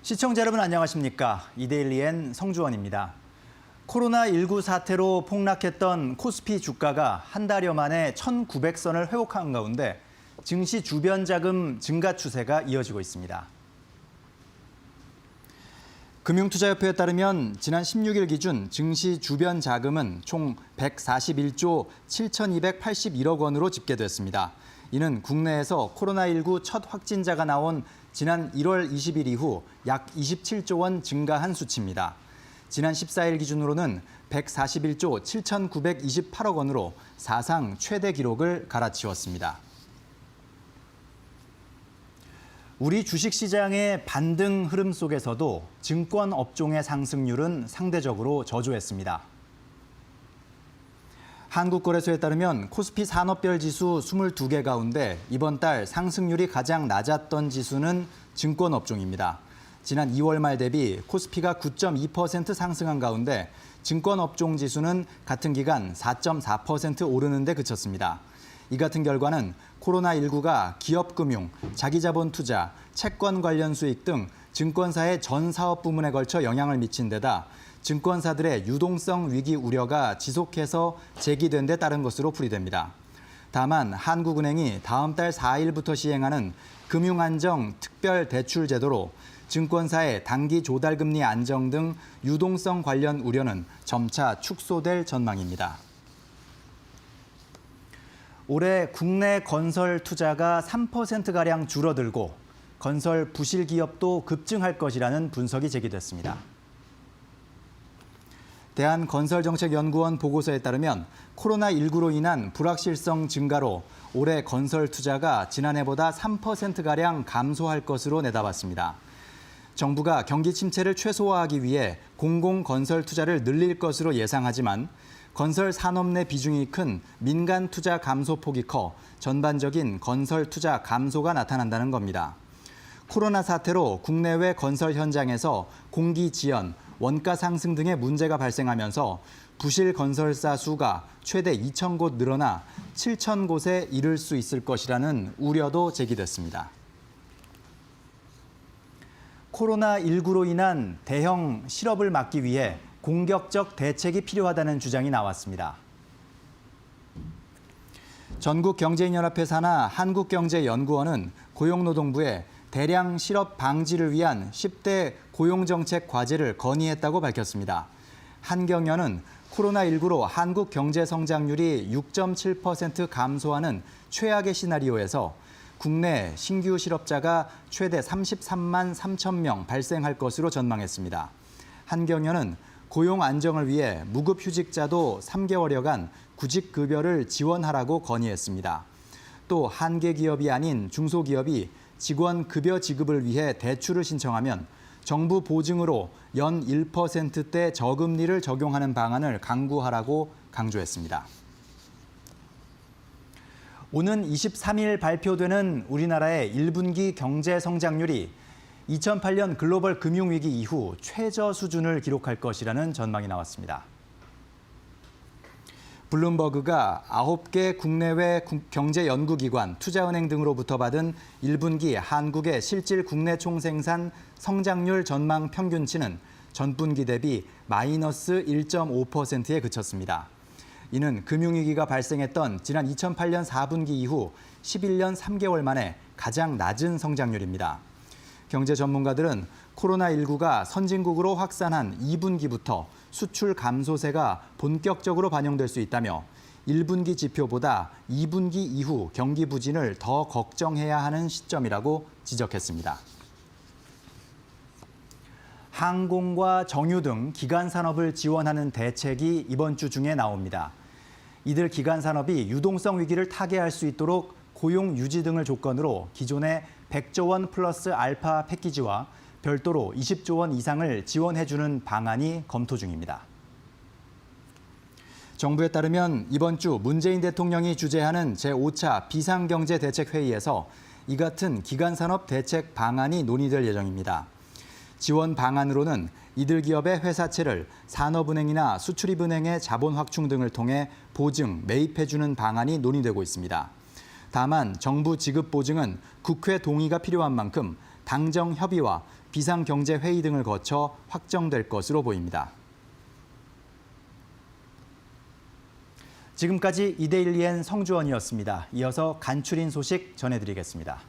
시청자 여러분 안녕하십니까? 이데일리엔 성주원입니다. 코로나19 사태로 폭락했던 코스피 주가가 한 달여 만에 1,900선을 회복한 가운데 증시 주변 자금 증가 추세가 이어지고 있습니다. 금융투자협회에 따르면 지난 16일 기준 증시 주변 자금은 총 141조 7,281억 원으로 집계됐습니다. 이는 국내에서 코로나19 첫 확진자가 나온 지난 1월 20일 이후 약 27조 원 증가한 수치입니다. 지난 14일 기준으로는 141조 7,928억 원으로 사상 최대 기록을 갈아치웠습니다. 우리 주식시장의 반등 흐름 속에서도 증권 업종의 상승률은 상대적으로 저조했습니다. 한국거래소에 따르면 코스피 산업별 지수 22개 가운데 이번 달 상승률이 가장 낮았던 지수는 증권 업종입니다. 지난 2월 말 대비 코스피가 9.2% 상승한 가운데 증권 업종 지수는 같은 기간 4.4% 오르는 데 그쳤습니다. 이 같은 결과는 코로나19가 기업금융, 자기자본 투자, 채권 관련 수익 등 증권사의 전 사업 부문에 걸쳐 영향을 미친 데다 증권사들의 유동성 위기 우려가 지속해서 제기된 데 따른 것으로 풀이됩니다. 다만 한국은행이 다음 달 4일부터 시행하는 금융안정 특별대출 제도로 증권사의 단기 조달금리 안정 등 유동성 관련 우려는 점차 축소될 전망입니다. 올해 국내 건설 투자가 3%가량 줄어들고 건설 부실 기업도 급증할 것이라는 분석이 제기됐습니다. 대한건설정책연구원 보고서에 따르면 코로나19로 인한 불확실성 증가로 올해 건설 투자가 지난해보다 3%가량 감소할 것으로 내다봤습니다. 정부가 경기 침체를 최소화하기 위해 공공건설 투자를 늘릴 것으로 예상하지만 건설 산업 내 비중이 큰 민간 투자 감소 폭이 커 전반적인 건설 투자 감소가 나타난다는 겁니다. 코로나 사태로 국내외 건설 현장에서 공기 지연, 원가 상승 등의 문제가 발생하면서 부실 건설사 수가 최대 2,000곳 늘어나 7,000곳에 이를 수 있을 것이라는 우려도 제기됐습니다. 코로나19로 인한 대형 실업을 막기 위해 공격적 대책이 필요하다는 주장이 나왔습니다. 전국경제인연합회 산하 한국경제연구원은 고용노동부에 대량 실업 방지를 위한 10대 고용정책 과제를 건의했다고 밝혔습니다. 한경연은 코로나19로 한국 경제 성장률이 6.7% 감소하는 최악의 시나리오에서 국내 신규 실업자가 최대 33만 3천 명 발생할 것으로 전망했습니다. 한경연은 고용 안정을 위해 무급휴직자도 3개월여간 구직급여를 지원하라고 건의했습니다. 또 한계 기업이 아닌 중소기업이 직원 급여 지급을 위해 대출을 신청하면 정부 보증으로 연 1%대 저금리를 적용하는 방안을 강구하라고 강조했습니다. 오는 23일 발표되는 우리나라의 1분기 경제 성장률이 2008년 글로벌 금융위기 이후 최저 수준을 기록할 것이라는 전망이 나왔습니다. 블룸버그가 9개 국내외 경제연구기관, 투자은행 등으로부터 받은 1분기 한국의 실질 국내 총생산 성장률 전망 평균치는 전분기 대비 마이너스 1.5%에 그쳤습니다. 이는 금융위기가 발생했던 지난 2008년 4분기 이후 11년 3개월 만에 가장 낮은 성장률입니다. 경제 전문가들은 코로나19가 선진국으로 확산한 2분기부터 수출 감소세가 본격적으로 반영될 수 있다며 1분기 지표보다 2분기 이후 경기 부진을 더 걱정해야 하는 시점이라고 지적했습니다. 항공과 정유 등 기간 산업을 지원하는 대책이 이번 주 중에 나옵니다. 이들 기간 산업이 유동성 위기를 타개할 수 있도록 고용 유지 등을 조건으로 기존의 100조 원 플러스 알파 패키지와 별도로 20조 원 이상을 지원해주는 방안이 검토 중입니다. 정부에 따르면 이번 주 문재인 대통령이 주재하는 제5차 비상경제대책회의에서 이 같은 기간산업 대책 방안이 논의될 예정입니다. 지원 방안으로는 이들 기업의 회사채를 산업은행이나 수출입은행의 자본 확충 등을 통해 보증, 매입해주는 방안이 논의되고 있습니다. 다만 정부 지급 보증은 국회 동의가 필요한 만큼 당정 협의와 비상경제회의 등을 거쳐 확정될 것으로 보입니다. 지금까지 이데일리엔 성주원이었습니다. 이어서 간추린 소식 전해드리겠습니다.